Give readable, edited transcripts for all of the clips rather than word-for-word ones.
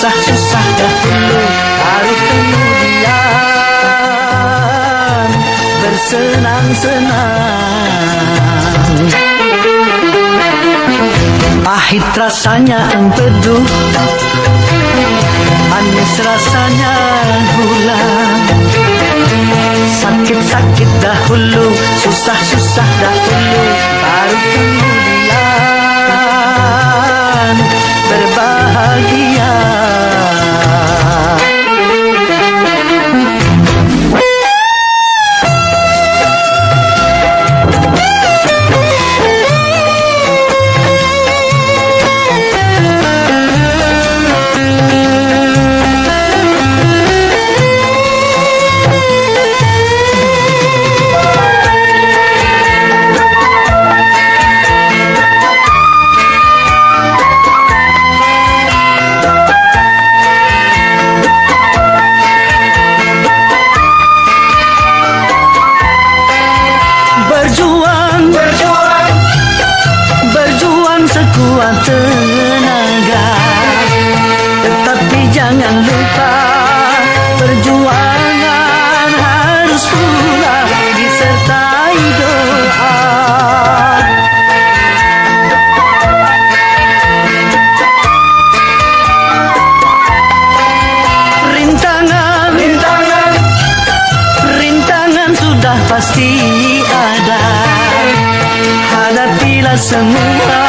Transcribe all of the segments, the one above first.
susah-susah dahulu, baru kemudian bersenang-senang. Pahit rasanya empedu, manis rasanya gula. Sakit-sakit dahulu, susah-susah dahulu, baru kemudian berbahagia. Berjuang sekuat tenaga, tetapi jangan lupa perjuangan harus pula disertai doa. Rintangan sudah pasti ada. Hadapilah semua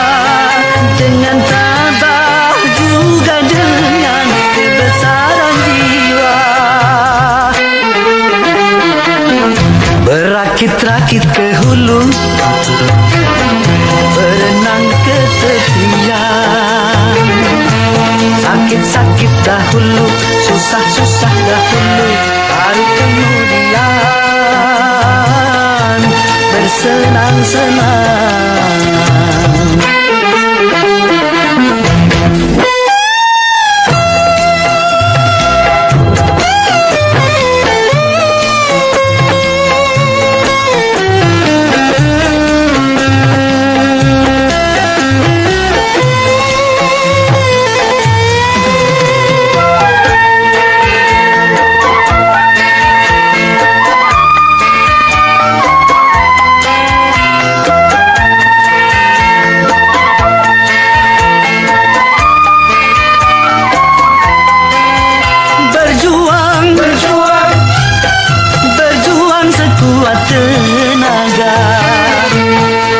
dengan tabah, juga dengan kebesaran jiwa. Berakit-rakit ke hulu, berenang ke tepian. Sakit-sakit dahulu, susah-susah dahulu, baru kemudian bersenang-senang. Berjuang sekuat tenaga,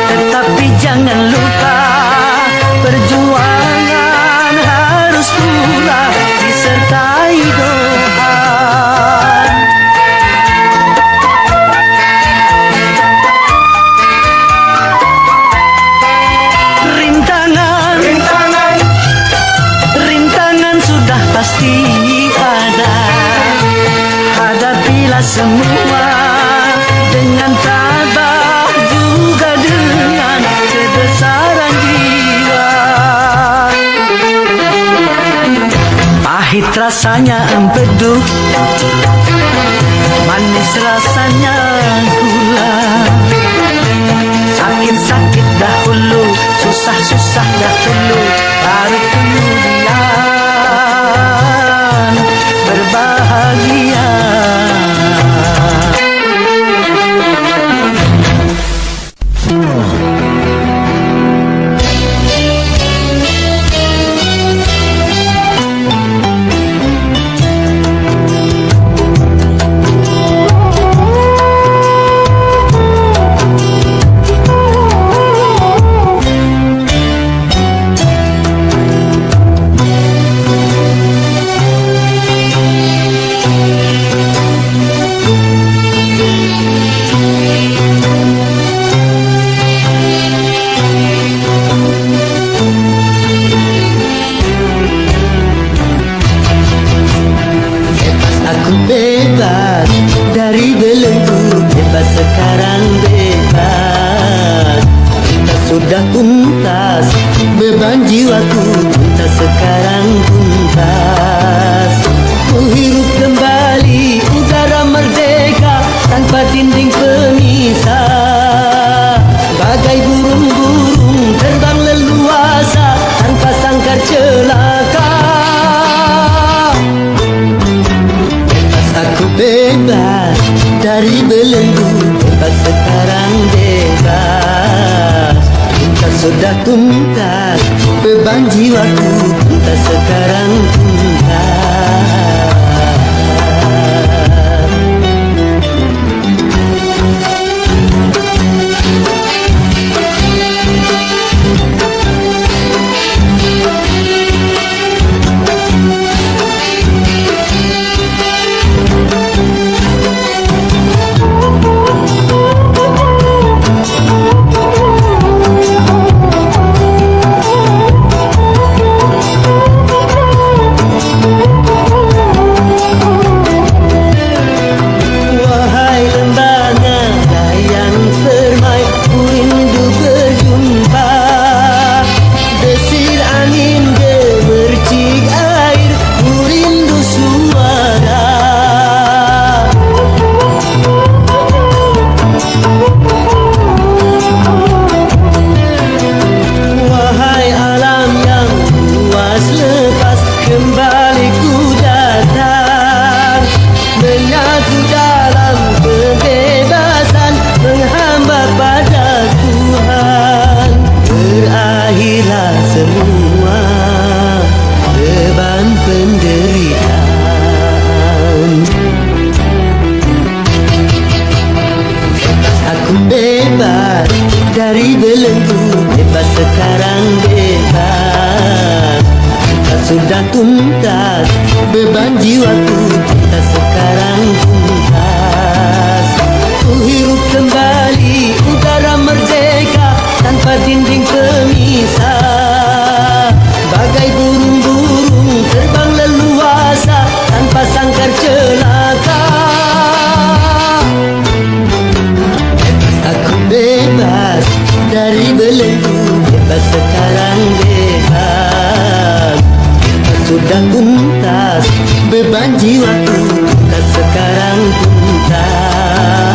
tetapi jangan lupa perjuangan harus pula disertai doa. Rintangan sudah pasti ada. Hadapilah semua dengan tabah, juga dengan kebesaran jiwa. Pahit rasanya empedu, manis rasanya gula. Sakit-sakit dahulu, susah-susah dahulu, baru kemudian berbahagia. Bebas dari belenggu, bebas sekarang bebas. Kita sudah tuntas, beban jiwaku tuntas sekarang tuntas. Ku hirup kembali udara merdeka tanpa dinding pemisah. Bagai burung-burung terbang leluasa tanpa sangkar celaka. bebas, beban jiwaku entah sekarang tuntas. Dari belenggu bebas sekarang bebas, kita sudah tuntas, beban jiwaku kita sekarang tuntas. Ku hirup kembali udara merdeka tanpa dinding pemisah, bagai burung-burung terbang leluasa tanpa sangkar celaka. Aku bebas dari belenggu, bebas sekarang bebas, kita sudah tuntas, beban jiwaku kita sekarang tuntas.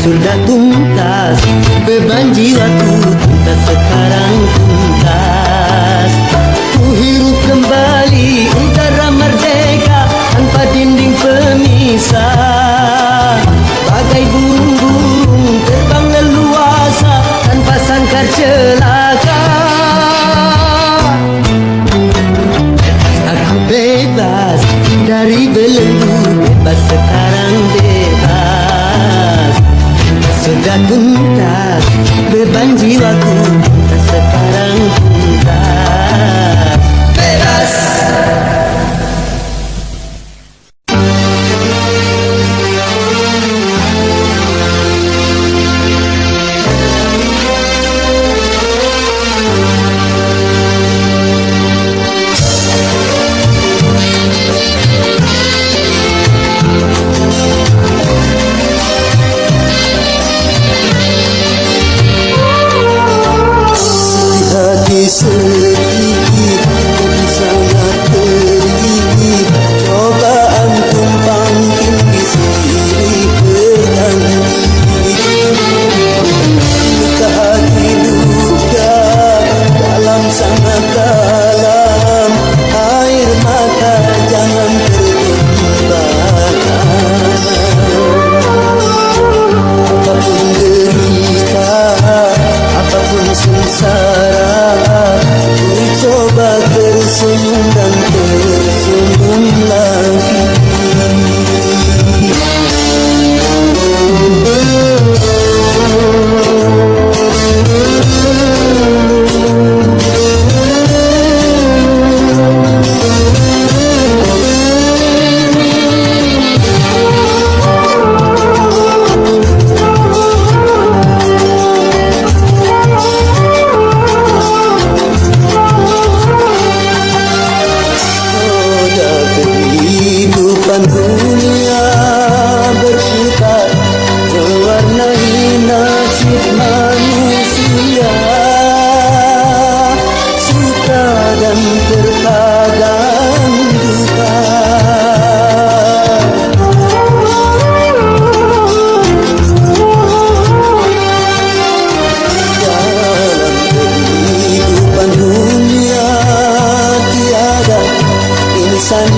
Sudah tuntas, beban jiwaku kita sekarang tuntas. Ku hirup kembali udara merdeka tanpa dinding pemisah, bagai burung-burung terbang leluasa tanpa sangkar celaka. Aku bebas dari belenggu, bebas sekarang bebas, sudah tuntas, beban jiwaku kita sekarang tuntas. Bebas.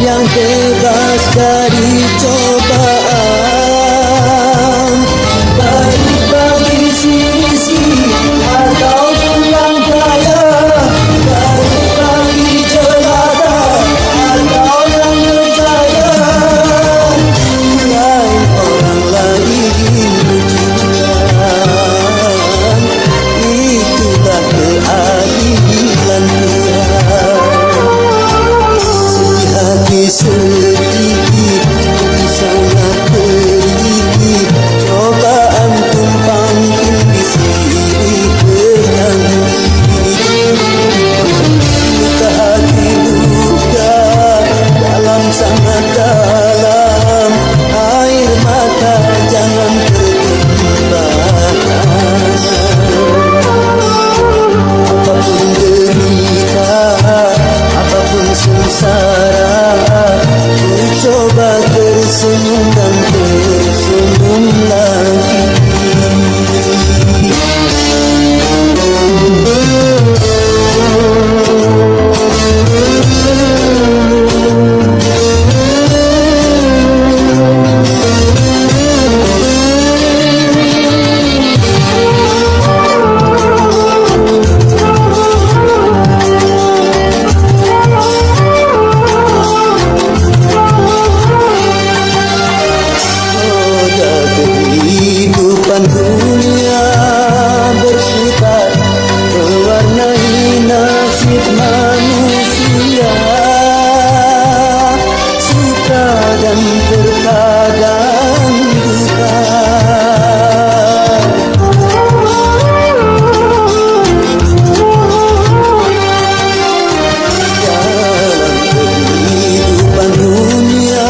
yang bebas dari cobaan, baik bagi si miskin ataupun yang kaya, baik bagi jelata atau yang berjaya, lain orang lain ujian, itulah keadilan Tuhan. Hati sedikit, hati sangat perih, cobaan tumpang di sini berhenti. Luka hati luka dalam sangat dalam, air mata jangan tertumpahkan. Apapun derita, apapun sengsara, ku coba tersenyum dan tersenyum lagi. Kehidupan dunia bersifat mewarnai nasib manusia, suka dan terkadang duka. Dalam kehidupan dunia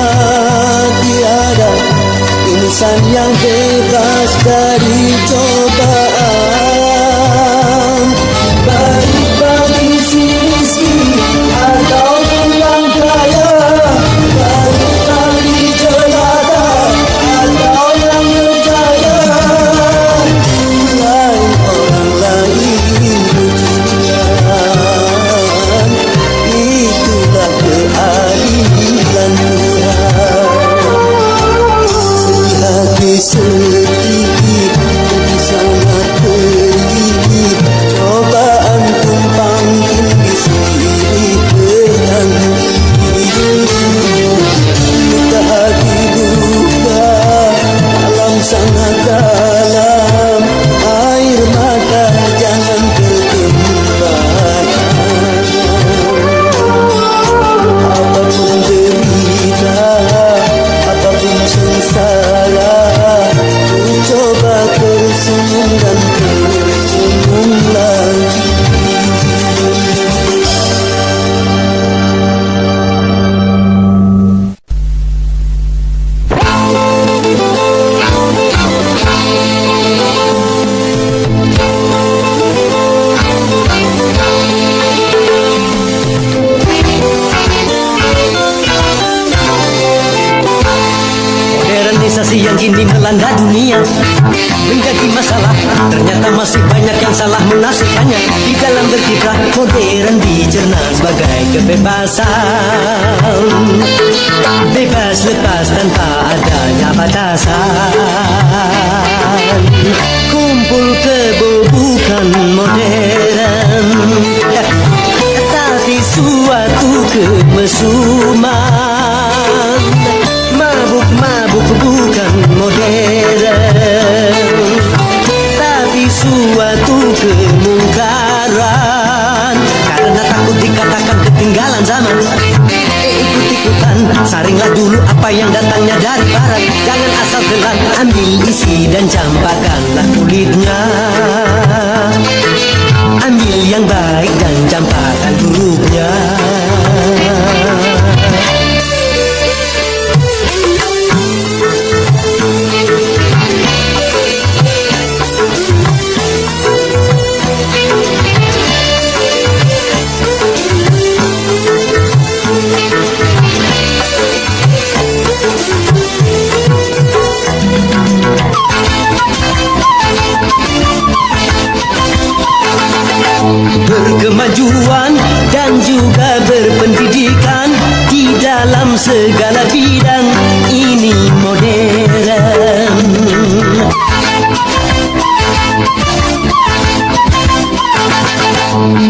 tiada insan yang bebas dari cobaan, baik bagi si miskin ataupun yang kaya, baik bagi jelata atau yang berjaya, lain orang lain ujian, itulah keadilan Tuhan. Hati sedikit, hati sangat perih, cobaan tumpang di sini berhenti. Luka hati luka dalam sangat dalam, air mata jangan tertumpahkan. Apapun derita, apapun sengsara, ku coba tersenyum dan tersenyum lagi. Modernisasi yang kini melanda dunia menjadi masalah. Ternyata masih banyak yang salah menafsirkannya. Di dalam berkiprah modern dicerna sebagai kebebasan, bebas lepas tanpa adanya batasan. Kumpul kebo bukan modern, tapi suatu kemesuman. Mabuk-mabuk bukan modern, tapi suatu kemungkaran. Karena takut dikatakan ketinggalan zaman, ikut-ikutan, saringlah dulu apa yang datangnya dari barat. Jangan asal telan, ambil isi dan campakkanlah kulitnya. Ambil yang baik dan campakkan buruknya. Berkemajuan dan juga dalam segala bidang ini modern.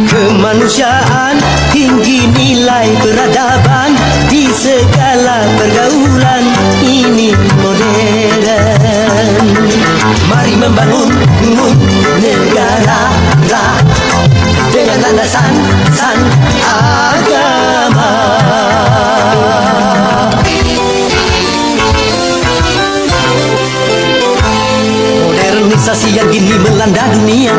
Kemanusiaan tinggi nilai peradaban di segala pergaulan ini modern. Mari membangun negara dengan landasan agama. Modernisasi yang kini melanda dunia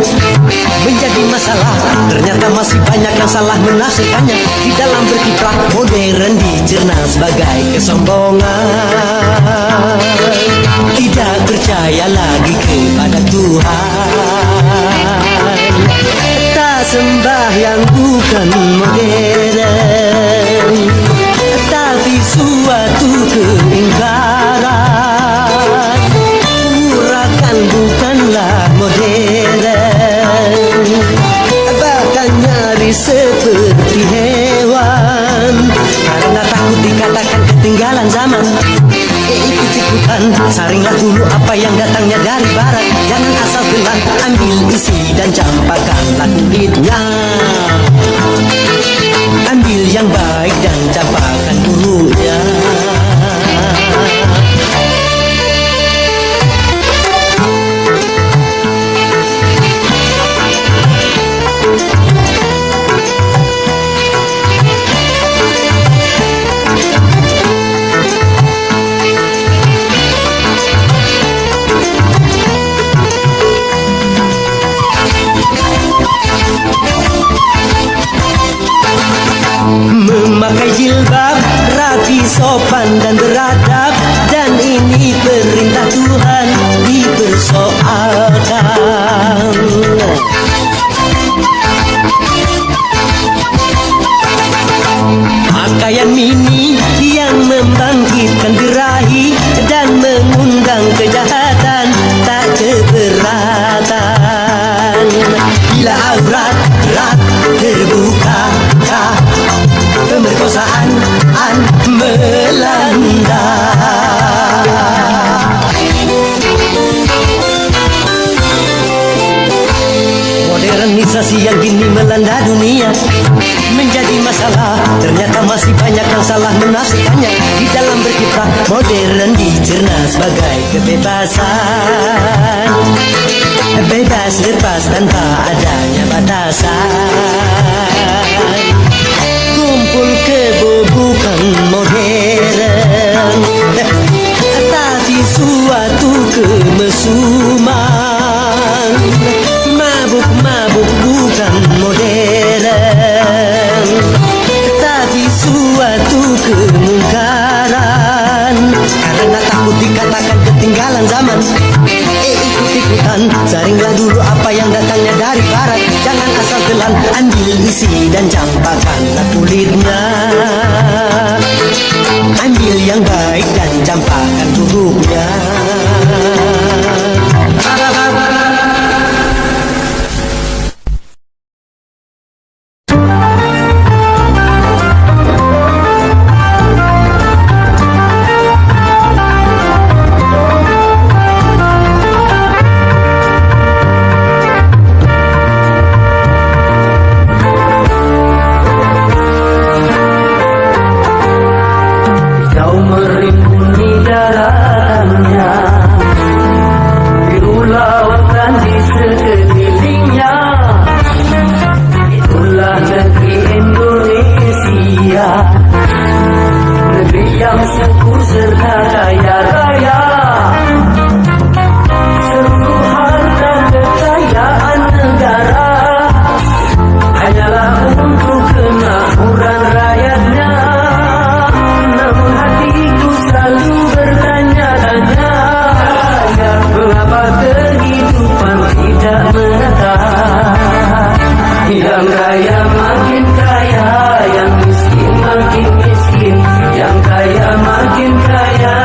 menjadi masalah. Ternyata masih banyak yang salah menafsirkannya. Di dalam berkiprah modern dicerna sebagai kesombongan. Tidak percaya lagi kepada Tuhan. Tak sembahyang bukan modern, tapi suatu keingkaran. Urakan bukanlah modern, bahkan nyaris seperti hewan. Karena takut dikatakan ketinggalan zaman, ikut-ikutan, saringlah dulu apa yang datangnya dari barat. Jangan asal telan, ambil isi dan campakkanlah kulitnya. Ambil yang baik dan campakkan buruknya. Memakai jilbab, rapi, sopan dan beradab, dan ini perintah Tuhan dipersoalkan. Pakaian mini yang membangkitkan birahi dan mengundang kejahatan tak keberatan. Bila aurat terbuka, pemerkosaan melanda. Modernisasi yang kini melanda dunia menjadi masalah. Ternyata masih banyak yang salah menafsirkannya. Di dalam berkiprah modern dicerna sebagai kebebasan. Bebas lepas tanpa adanya batasan. Kumpul kebo bukan modern, tapi suatu kemesuman. Mabuk-mabuk bukan modern, tapi suatu kemungkaran. Karena takut dikatakan ketinggalan zaman, ikut-ikutan, saringlah dulu apa yang datangnya dari barat. Jangan asal telan, ambil isi dan campakkanlah kulitnya. Ambil yang baik dan campakkan buruknya. Yang kaya makin kaya,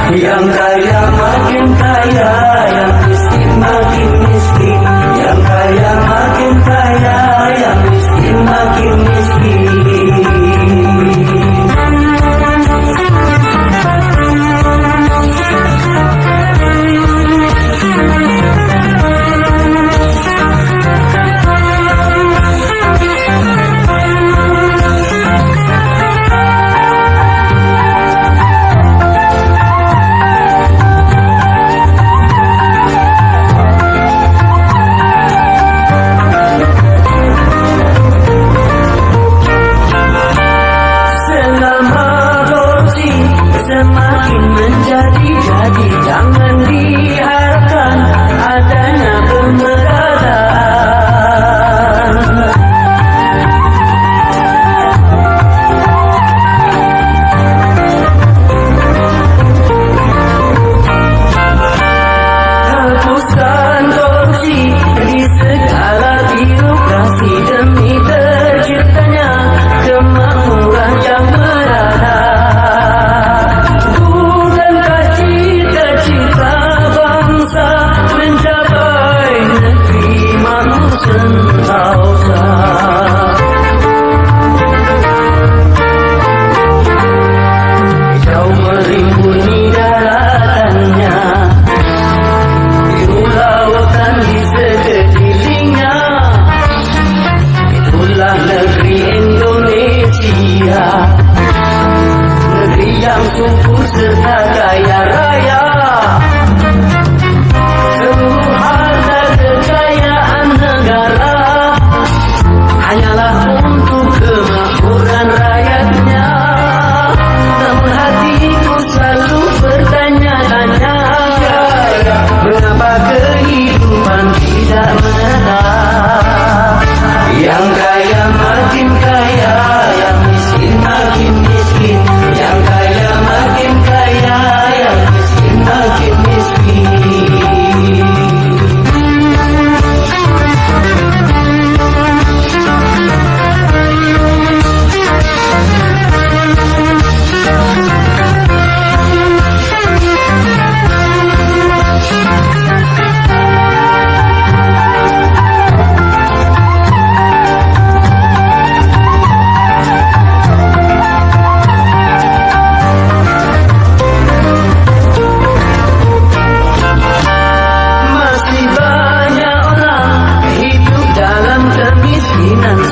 Yang kaya makin kaya, yang miskin makin miskin. Yang kaya makin kaya, yang miskin makin miskin. Semakin menjadi-jadi, jangan diharapkan adanya pemerataan. Hapuskan korupsi di segala birokrasi demi terciptanya kemakmuran yang merata. Hijau merimbuni daratannya, biru lautan di sekelilingnya. Itulah negeri Indonesia, negeri yang subur serta kaya raya. Seluruh harta kekayaan negara hanyalah untuk kemakmuran rakyatnya. Namun hatiku selalu bertanya-tanya, mengapa kehidupan tidak merata? Yang kaya makin kaya, yang miskin makin miskin. Yang kaya makin kaya, yang miskin makin miskin.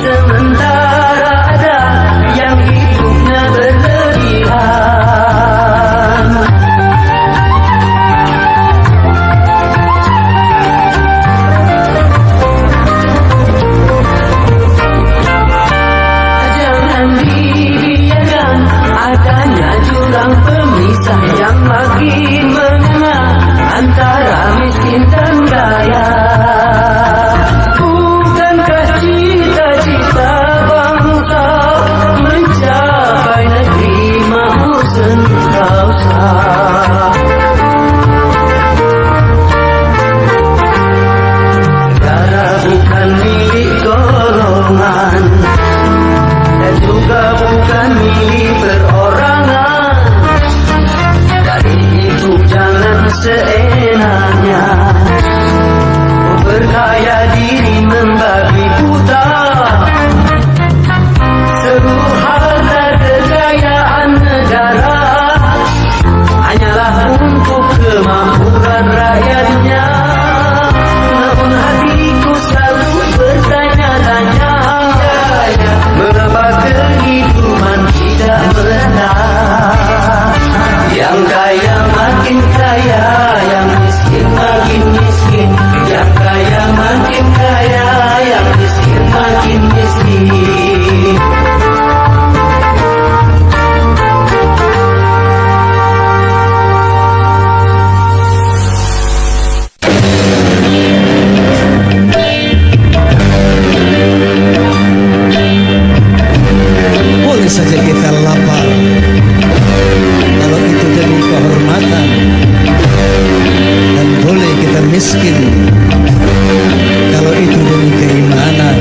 Sementara ada yang hidupnya berlebihan. Jangan dibiarkan adanya jurang pemisah yang makin menganga antara miskin dan kaya. Negara bukan milik golongan dan juga bukan milik perorangan. Dari itu jangan seenaknya berkaya diri membabi buta. Seluruh harta kekayaan negara hanyalah untuk kemakmuran rakyatnya. Namun hatiku selalu bertanya-tanya, mengapa kehidupan tidak merata? Yang kaya makin kaya, yang miskin makin miskin. Yang kaya makin kaya, yang miskin makin miskin. Boleh saja kita lapar kalau itu demi kehormatan, dan boleh kita miskin kalau itu demi keimanan.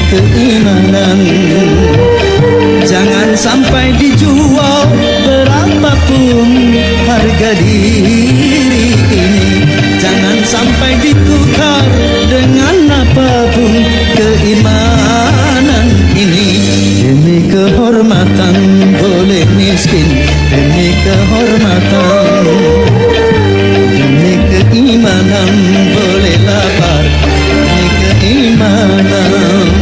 keimanan. Jangan sampai dijual berapapun harga diri ini. Jangan sampai ditukar dengan apapun keimanan ini. Demi kehormatan boleh miskin, demi kehormatan, demi keimanan boleh lapar, demi keimanan.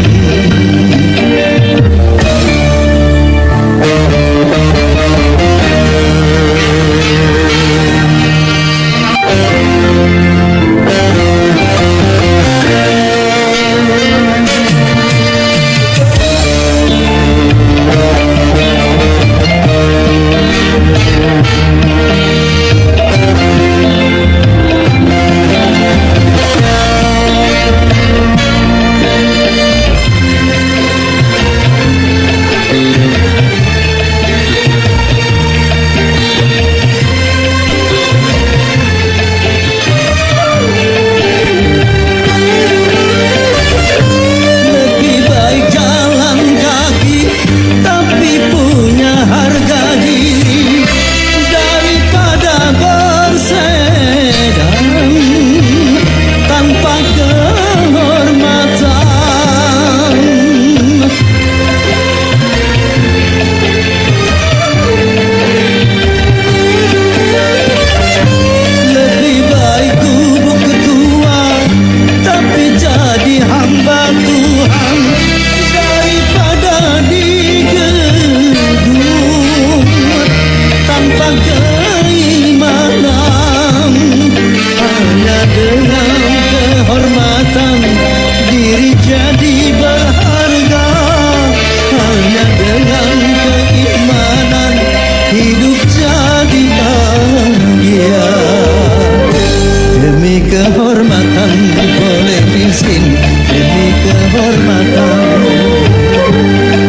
Kehormatan boleh miskin, demi kehormatan,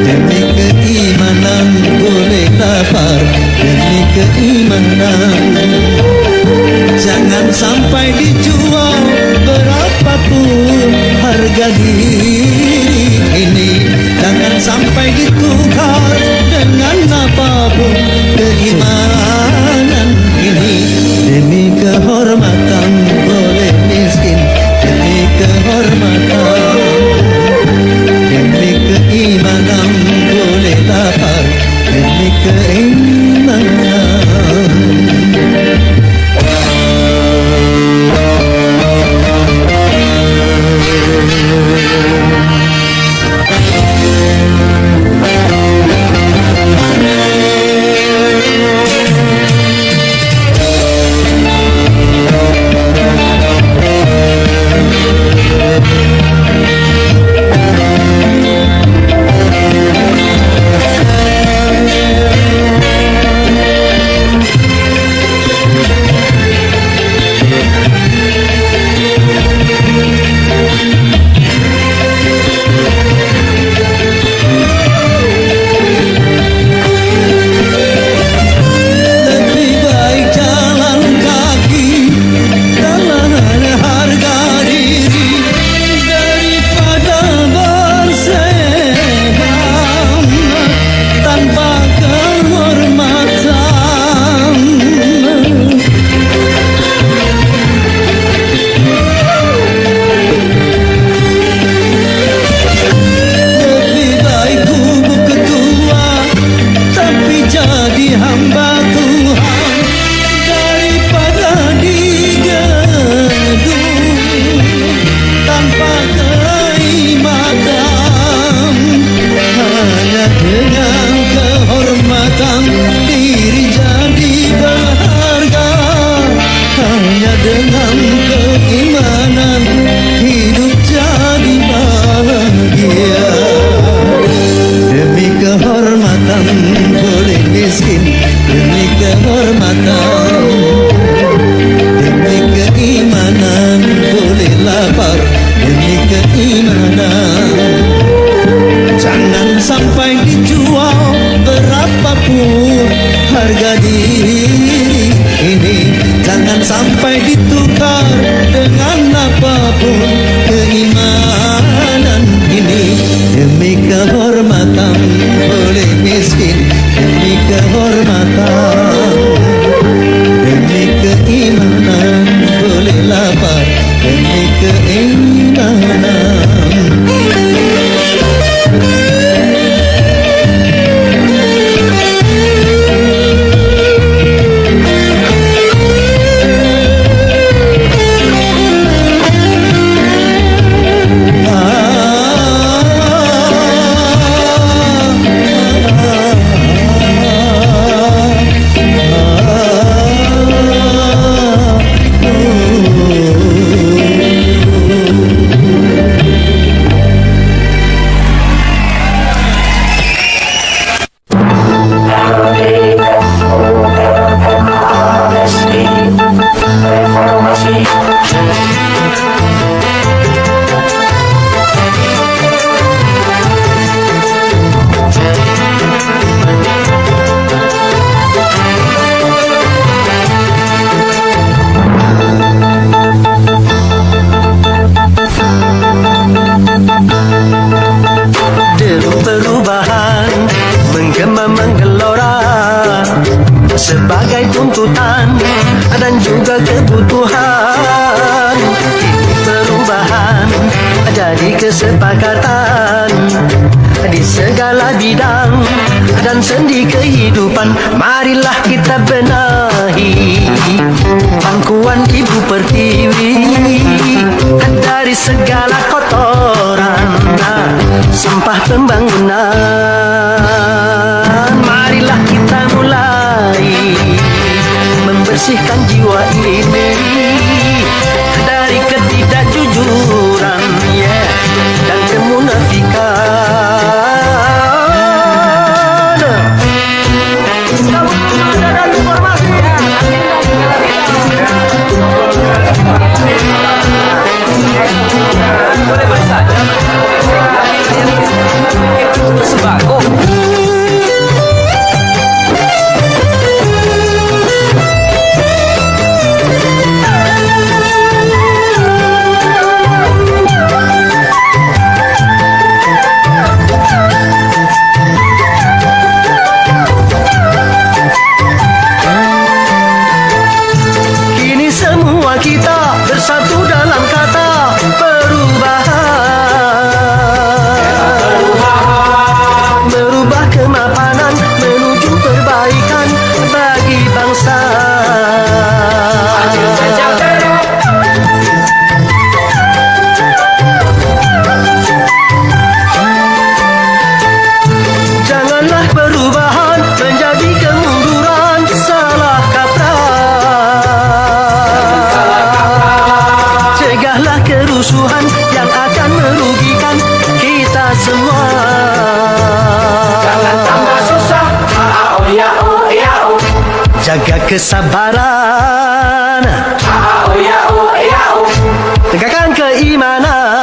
demi keimanan boleh lapar, demi keimanan. Jangan sampai dijual berapapun harga diri ini. Jangan sampai ditukar dengan apapun keimanan ini. Demi kehormatan boleh miskin, demi kehormatan, demi keimanan boleh lapar, demi keimanan. sampai ditukar dengan apapun keimanan ini. keimanan. Deru perubahan menggema menggelora sebagai tuntutan dan juga kebutuhan. Perubahan jadi kesepakatan di segala bidang dan sendi kehidupan. Marilah kita benahi pangkuan ibu pertiwi dari segala kotoran sampah pembangunan. Marilah kita mulai membersihkan jiwa ini dari ketidakjujuran dan kemunafikan. Sembako. Kini semua kita bersatu dalam kata perubahan. Berubah kemapanan menuju perbaikan bagi bangsa. Janganlah perubahan menjadi kemunduran, salah kaprah. Cegahlah kerusuhan yang akan merugikan kita semua. Jangan tambah susah. Jaga kesabaran, tegakkan keimanan.